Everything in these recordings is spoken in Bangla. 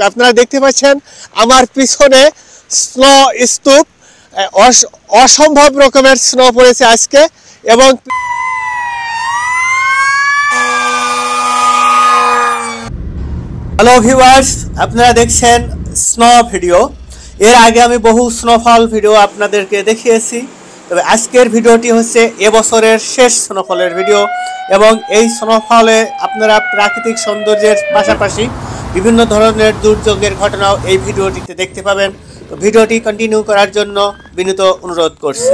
আপনারা দেখতে পাচ্ছেন আমার পিছনে স্নো স্তূপ, অসম্ভব রকমের স্নো পড়েছে আজকে। এবং হ্যালো ভিউয়ার্স, আপনারা দেখছেন স্নো ভিডিও। এর আগে আমি বহু স্নোফল ভিডিও আপনাদেরকে দেখিয়েছি, তবে আজকের ভিডিওটি হচ্ছে এবছরের শেষ স্নোফলের ভিডিও। এবং এই স্নোফলে আপনারা প্রাকৃতিক সৌন্দর্যের পাশাপাশি বিভিন্ন ধরনের দুর্যোগের ঘটনাও এই ভিডিওটিতে দেখতে পাবেন। তো ভিডিওটি কন্টিনিউ করার জন্য বিনীত অনুরোধ করছি।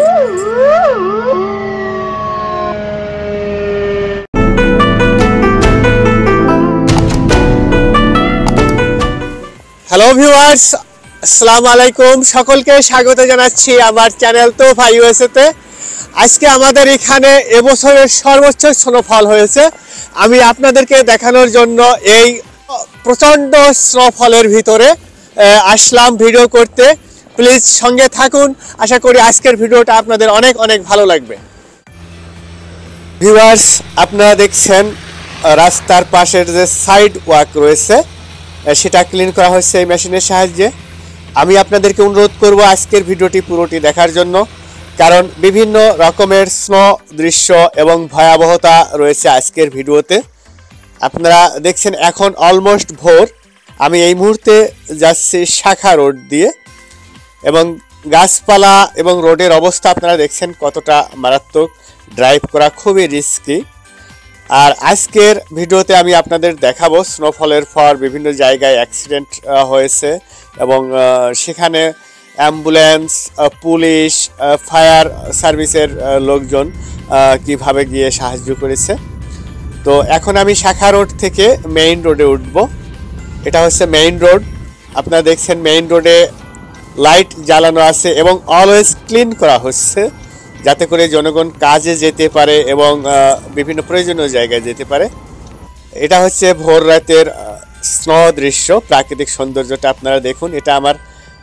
হ্যালো ভিউয়ার্স, আসসালামু আলাইকুম। সকলকে স্বাগত জানাচ্ছি আমার চ্যানেল তোফা ইউএসএতে। আজকে আমাদের এখানে এবছরের সর্বোচ্চ স্নোফল হয়েছে। আমি আপনাদেরকে দেখানোর জন্য এই প্রচণ্ড স্নোফলের ভিতরে আসলাম ভিডিও করতে। প্লিজ সঙ্গে থাকুন, আশা করি আজকের ভিডিওটা আপনাদের অনেক অনেক ভালো লাগবে। ভিউয়ার্স, আপনারা দেখছেন রাস্তার পাশের যে সাইড ওয়াক রয়েছে সেটা ক্লিন করা হচ্ছে এই মেশিনের সাহায্যে। আমি আপনাদেরকে অনুরোধ করব আজকের ভিডিওটি পুরোটি দেখার জন্য, কারণ বিভিন্ন রকমের স্নো দৃশ্য এবং ভয়াবহতা রয়েছে আজকের ভিডিওতে। আপনারা দেখছেন এখন অলমোস্ট ভোর। আমি এই মুহূর্তে যাচ্ছি শাখা রোড দিয়ে, এবং গাছপালা এবং রোডের অবস্থা আপনারা দেখছেন কতটা মারাত্মক। ড্রাইভ করা খুবই রিস্কি। আর আজকের ভিডিওতে আমি আপনাদের দেখাবো স্নোফলের পর বিভিন্ন জায়গায় অ্যাক্সিডেন্ট হয়েছে, এবং সেখানে অ্যাম্বুলেন্স, পুলিশ, ফায়ার সার্ভিসের লোকজন কিভাবে গিয়ে সাহায্য করেছে। তো এখন আমি শাখা রোড থেকে মেইন রোডে উঠব। এটা হচ্ছে মেইন রোড। আপনারা দেখছেন মেইন রোডে লাইট জ্বালানো আছে এবং অলওয়েজ ক্লিন করা হচ্ছে, যাতে করে জনগণ কাজে যেতে পারে এবং বিভিন্ন প্রয়োজনীয় জায়গায় যেতে পারে। এটা হচ্ছে ভোর রাতের স্নো দৃশ্য, প্রাকৃতিক সৌন্দর্যটা আপনারা দেখুন। এটা আমার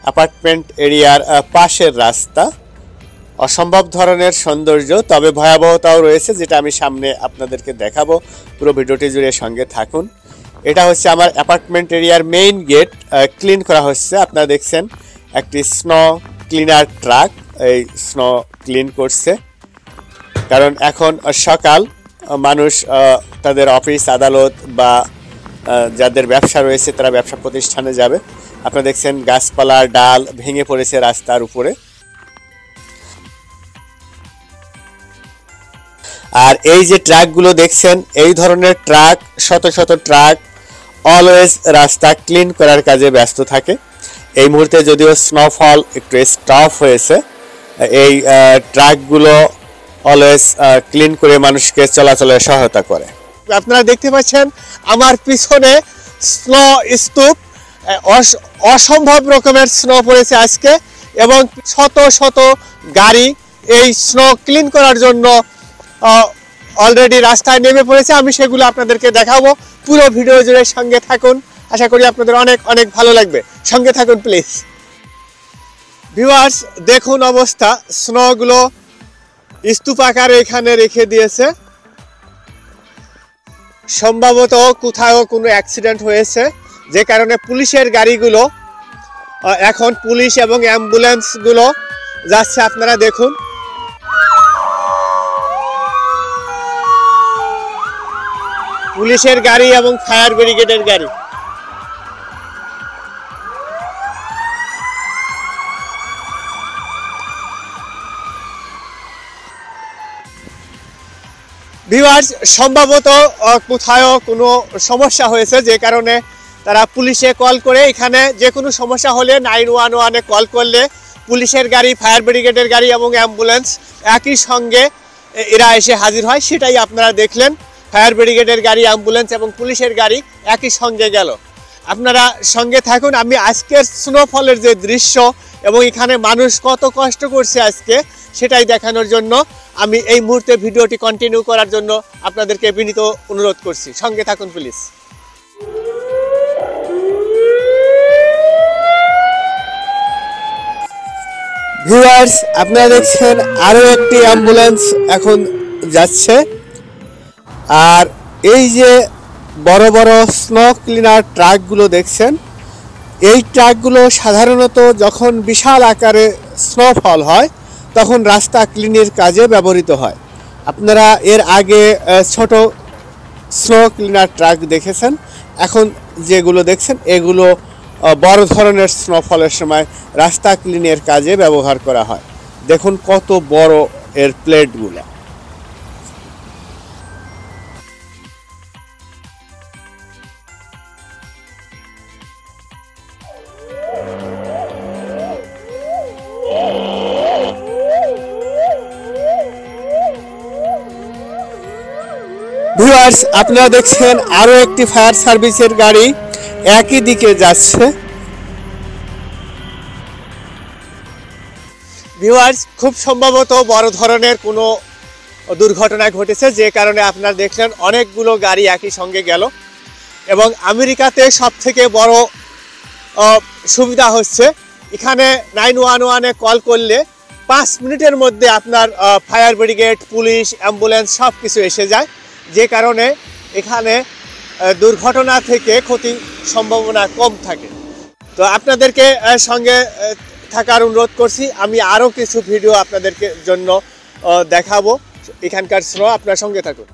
অ্যাপার্টমেন্ট এরিয়ার পাশের রাস্তা। অসম্ভব ধরনের সৌন্দর্য, তবে ভয়াবহতাও রয়েছে, যেটা আমি সামনে আপনাদেরকে দেখাবো। পুরো ভিডিওটি জুড়ে সঙ্গে থাকুন। এটা হচ্ছে আমার অ্যাপার্টমেন্ট এরিয়ার মেইন গেট, ক্লিন করা হচ্ছে। আপনারা দেখছেন একটি স্নো ক্লিনার ট্রাক এই স্নো ক্লিন করছে, কারণ এখন সকাল, মানুষ তাদের অফিস আদালত বা যাদের ব্যবসা রয়েছে তারা ব্যবসা প্রতিষ্ঠানে যাবে। আপনারা দেখছেন গাছপালার ডাল ভেঙে পড়েছে রাস্তার উপরে। আর এই যে ট্রাকগুলো দেখছেন, এই ধরনের ট্রাক, শত শত ট্রাক অলওয়েজ রাস্তা ক্লিন করার কাজে ব্যস্ত থাকে। এই মুহূর্তে যদিও স্নোফল একটু স্টপ হয়েছে, এই ট্রাকগুলো অলওয়েজ ক্লিন করে মানুষকে চলাচলে সহায়তা করে। আপনারা দেখতে পাচ্ছেন আমার পিছনে স্নো স্তূপ, অসম্ভব রকমের স্নো পড়েছে আজকে, এবং শত শত গাড়ি এই স্নো ক্লিন করার জন্য অলরেডি রাস্তায় নেমে পড়েছে। আমি সেগুলো আপনাদেরকে দেখাবো। পুরো ভিডিও জুড়ে সঙ্গে থাকুন, আশা করি আপনাদের অনেক অনেক ভালো লাগবে। সঙ্গে থাকুন প্লিজ। ভিউয়ার্স, দেখুন অবস্থা, স্নোগুলো স্তূপ আকারে এখানে রেখে দিয়েছে। সম্ভবত কোথাও কোনো অ্যাক্সিডেন্ট হয়েছে, যে কারণে পুলিশের গাড়িগুলো, এখন পুলিশ এবং অ্যাম্বুলেন্সগুলো যাচ্ছে। আপনারা দেখুন, পুলিশের গাড়ি এবং ফায়ার ব্রিগেডের গাড়ি। ভিউয়ার্স, সম্ভবত কোথাও কোনো সমস্যা হয়েছে, যে কারণে তারা পুলিশে কল করে, এখানে যে কোনো সমস্যা হলে 911-এ কল করলে পুলিশের গাড়ি, ফায়ার ব্রিগেডের গাড়ি এবং অ্যাম্বুলেন্স একই সঙ্গে এরা এসে হাজির হয়। সেটাই আপনারা দেখলেন, ফায়ার ব্রিগেডের গাড়ি, অ্যাম্বুলেন্স এবং পুলিশের গাড়ি একই সঙ্গে গেল। আপনারা সঙ্গে থাকুন। আমি আজকের স্নোফলের যে দৃশ্য এবং এখানে মানুষ কত কষ্ট করছে আজকে, সেটাই দেখানোর জন্য আমি এই মুহূর্তে ভিডিওটি কন্টিনিউ করার জন্য আপনাদেরকে বিনীত অনুরোধ করছি। সঙ্গে থাকুন প্লিজ। ভিউয়ার্স, আপনারা দেখছেন আরো একটি অ্যাম্বুলেন্স এখন যাচ্ছে। আর এই যে বড় বড় স্নো ক্লিনার ট্রাকগুলো দেখছেন, এই ট্রাকগুলো সাধারণত যখন বিশাল আকারে স্নোফল হয় তখন রাস্তা ক্লিনের কাজে ব্যবহৃত হয়। আপনারা এর আগে ছোট স্নো ক্লিনার ট্রাক দেখেছেন, এখন যেগুলো দেখছেন এগুলো বড় ধরনের স্নোফলের সময় রাস্তা ক্লিনের কাজে ব্যবহার করা হয়। দেখুন কত বড় এর প্লেটগুলো। ভিউয়ার্স, আপনারা দেখছেন আরো একটি ফায়ার সার্ভিসের গাড়ি একই দিকে যাচ্ছে। ভিউয়ার্স, খুব সম্ভবত বড় ধরনের কোনো দুর্ঘটনা ঘটেছে, যে কারণে আপনারা দেখলেন অনেকগুলো গাড়ি একই সঙ্গে গেল। এবং আমেরিকাতে সবথেকে বড় সুবিধা হচ্ছে এখানে 911-এ কল করলে 5 মিনিটের মধ্যে আপনার ফায়ার ব্রিগেড, পুলিশ, অ্যাম্বুলেন্স সব কিছু এসে যায়, যে কারণে এখানে দুর্ঘটনা থেকে ক্ষতির সম্ভাবনা কম থাকে। তো আপনাদেরকে সঙ্গে থাকার অনুরোধ করছি। আমি আরও কিছু ভিডিও আপনাদেরকে জন্য দেখাবো এখানকার স্নো, আপনার সঙ্গে থাকুন।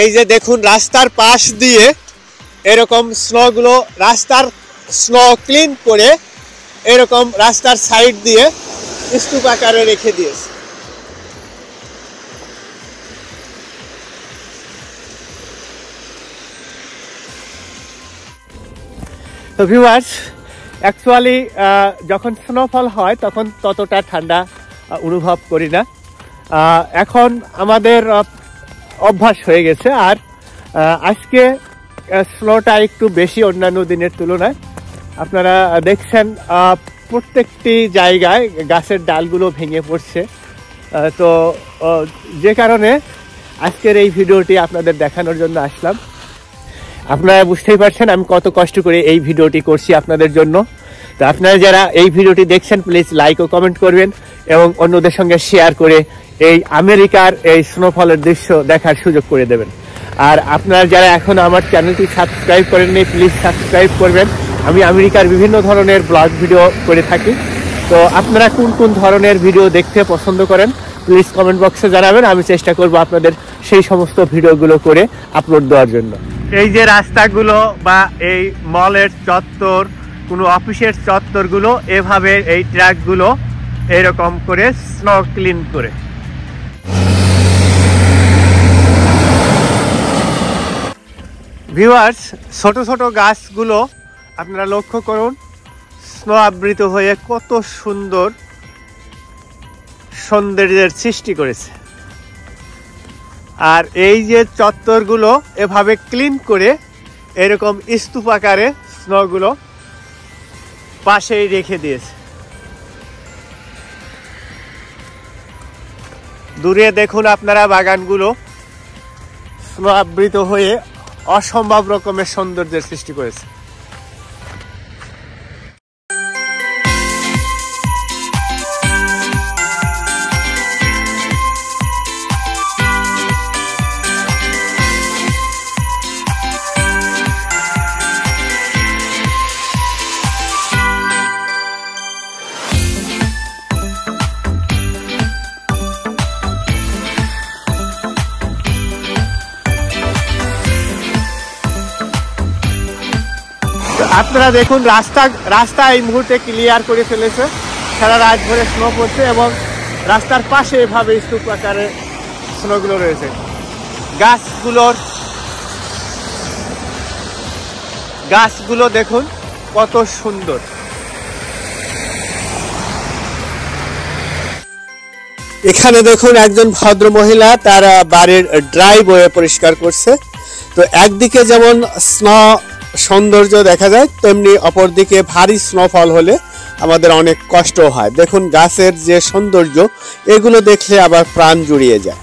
এই যে দেখুন রাস্তার পাশ দিয়ে এরকম স্নোগুলো, রাস্তার স্নো ক্লিন করে এরকম রাস্তার সাইড দিয়ে স্তূপ আকারে রেখে দিয়েছে। তো ভিউয়ার্স, অ্যাকচুয়ালি যখন স্নোফল হয় তখন ততটা ঠান্ডা অনুভব করি না। এখন আমাদের অভ্যাস হয়ে গেছে। আর আজকে স্নোটা একটু বেশি অন্যান্য দিনের তুলনায়। আপনারা দেখছেন প্রত্যেকটি জায়গায় গাছের ডালগুলো ভেঙে পড়ছে। তো যে কারণে আজকের এই ভিডিওটি আপনাদের দেখানোর জন্য আসলাম। আপনারা বুঝতেই পারছেন আমি কত কষ্ট করে এই ভিডিওটি করছি আপনাদের জন্য। তো আপনারা যারা এই ভিডিওটি দেখছেন প্লিজ লাইক ও কমেন্ট করবেন এবং অন্যদের সঙ্গে শেয়ার করে এই আমেরিকার এই স্নোফলের দৃশ্য দেখার সুযোগ করে দেবেন। আর আপনারা যারা এখন আমার চ্যানেলটি সাবস্ক্রাইব করেননি প্লিজ সাবস্ক্রাইব করবেন। আমি আমেরিকার বিভিন্ন ধরনের ব্লগ ভিডিও করে থাকি। তো আপনারা কোন কোন ধরনের ভিডিও দেখতে পছন্দ করেন প্লিজ কমেন্ট বক্সে জানাবেন। আমি চেষ্টা করব আপনাদের সেই সমস্ত ভিডিওগুলো করে আপলোড দেওয়ার জন্য। এই যে রাস্তাগুলো বা এই মলের চত্বর, কোনো অফিসের চত্বরগুলো এভাবে এই ট্রাকগুলো এরকম করে স্নো ক্লিন করে। ভিউয়ার্স, ছোট ছোট গাছগুলো আপনারা লক্ষ্য করুন, স্নো আবৃত হয়ে কত সুন্দর সৌন্দর্যের সৃষ্টি করেছে। আর এই যে চত্বরগুলো এভাবে ক্লিন করে এরকম স্তূপ আকারে স্নোগুলো পাশেই রেখে দিয়েছে। দূরে দেখুন আপনারা বাগানগুলো স্নো আবৃত হয়ে অসম্ভব রকমের সৌন্দর্যের সৃষ্টি করেছে। আপনারা দেখুন রাস্তা এই মুহূর্তে ক্লিয়ার করে ফেলেছে। সারা রাত ভরে স্নো পড়ছে এবং রাস্তার পাশে এভাবে স্তূপ আকারে স্নোগুলো রয়েছে। গাছগুলো দেখুন কত সুন্দর। এখানে দেখুন একজন ভদ্র মহিলা তার বাড়ির ড্রাইভওয়ে পরিষ্কার করছে। তো একদিকে যেমন স্নো সৌন্দর্য দেখা যায়, তেমনি অপরদিকে ভারী স্নোফল হলে আমাদের অনেক কষ্ট হয়। দেখুন গাছের যে সৌন্দর্য, এগুলো দেখলে আবার প্রাণ জুড়িয়ে যায়।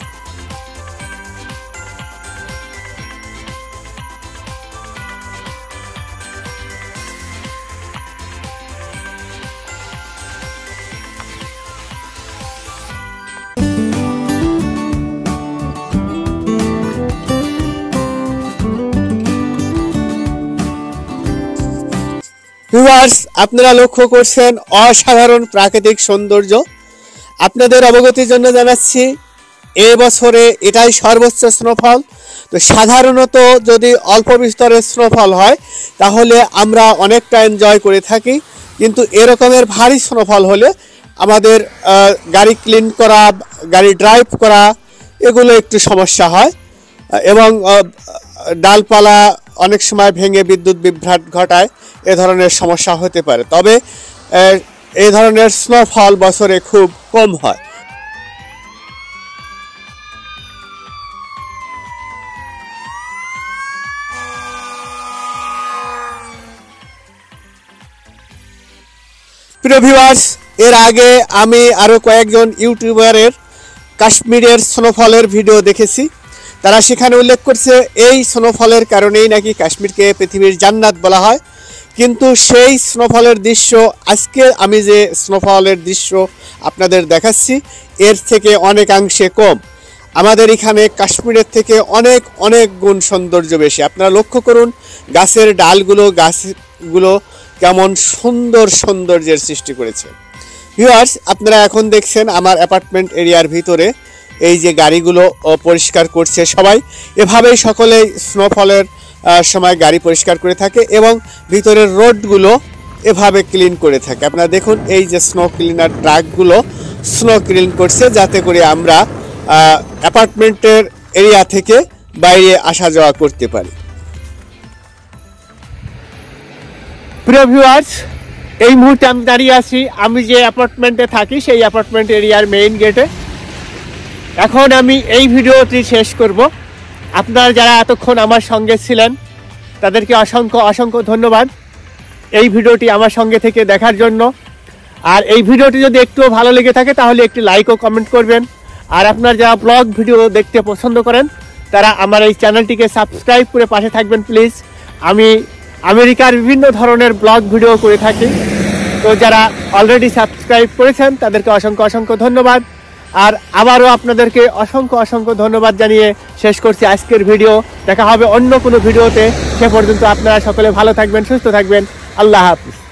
ভিউয়ার্স, আপনারা লক্ষ্য করছেন অসাধারণ প্রাকৃতিক সৌন্দর্য। আপনাদের অবগতির জন্য জানাচ্ছি এবছরে এটাই সর্বোচ্চ স্নোফল। তো সাধারণত যদি অল্প বিস্তরের স্নোফল হয় তাহলে আমরা অনেকটা এনজয় করে থাকি, কিন্তু এরকমের ভারী স্নোফল হলে আমাদের গাড়ি ক্লিন করা, গাড়ি ড্রাইভ করা এগুলো একটু সমস্যা হয় এবং ডালপালা অনেক সময় ভেঙে বিদ্যুৎ বিভ্রাট ঘটায়, এ ধরনের সমস্যা হতে পারে। তবে এই ধরনের স্নোফল বছরে খুব কম হয়। প্রিয় ভিউয়ার্স, এর আগে আমি আরও কয়েকজন ইউটিউবারের কাশ্মীরের স্নোফলের ভিডিও দেখেছি। তারা সেখানে উল্লেখ করছে এই স্নোফলের কারণেই নাকি কাশ্মীরকে পৃথিবীর জান্নাত বলা হয়, কিন্তু সেই স্নোফলের দৃশ্য আজকে আমি যে স্নোফলের দৃশ্য আপনাদের দেখাচ্ছি এর থেকে অনেকাংশে কম। আমাদের এখানে কাশ্মীরের থেকে অনেক অনেক গুণ সৌন্দর্য বেশি। আপনারা লক্ষ্য করুন গাছের ডালগুলো, গাছগুলো কেমন সুন্দর সৌন্দর্যের সৃষ্টি করেছে। ভিউয়ার্স, আপনারা এখন দেখছেন আমার অ্যাপার্টমেন্ট এরিয়ার ভিতরে এই যে গাড়িগুলো পরিষ্কার করছে সবাই। এভাবেই সকলেই স্নোফলের সময় গাড়ি পরিষ্কার করে থাকে এবং ভিতরের রোডগুলো এভাবে ক্লিন করে থাকে। আপনারা দেখুন এই যে স্নো ক্লিনার ট্রাকগুলো স্নো ক্লিন করছে, যাতে করে আমরা অ্যাপার্টমেন্টের এরিয়া থেকে বাইরে আসা যাওয়া করতে পারি। প্রিয় ভিউয়ার্স, এই মুহূর্তে আমি দাঁড়িয়ে আছি আমি যে অ্যাপার্টমেন্টে থাকি সেই অ্যাপার্টমেন্ট এরিয়ার মেইন গেটে। এখন আমি এই ভিডিওটি শেষ করব। আপনারা যারা এতক্ষণ আমার সঙ্গে ছিলেন তাদেরকে অসংখ্য অসংখ্য ধন্যবাদ এই ভিডিওটি আমার সঙ্গে থেকে দেখার জন্য। আর এই ভিডিওটি যদি একটু ভালো লেগে থাকে তাহলে একটি লাইক ও কমেন্ট করবেন। আর আপনারা যারা ব্লগ ভিডিও দেখতে পছন্দ করেন তারা আমার এই চ্যানেলটিকে সাবস্ক্রাইব করে পাশে থাকবেন প্লিজ। আমি আমেরিকার বিভিন্ন ধরনের ব্লগ ভিডিও করে থাকি, তো যারা অলরেডি সাবস্ক্রাইব করেছেন তাদেরকে অসংখ্য অসংখ্য ধন্যবাদ। আর আবারও আপনাদেরকে অসংখ্য অসংখ্য ধন্যবাদ জানিয়ে শেষ করছি আজকের ভিডিও। দেখা হবে অন্য কোনো ভিডিওতে। সে পর্যন্ত আপনারা সকলে ভালো থাকবেন, সুস্থ থাকবেন। আল্লাহ হাফিজ।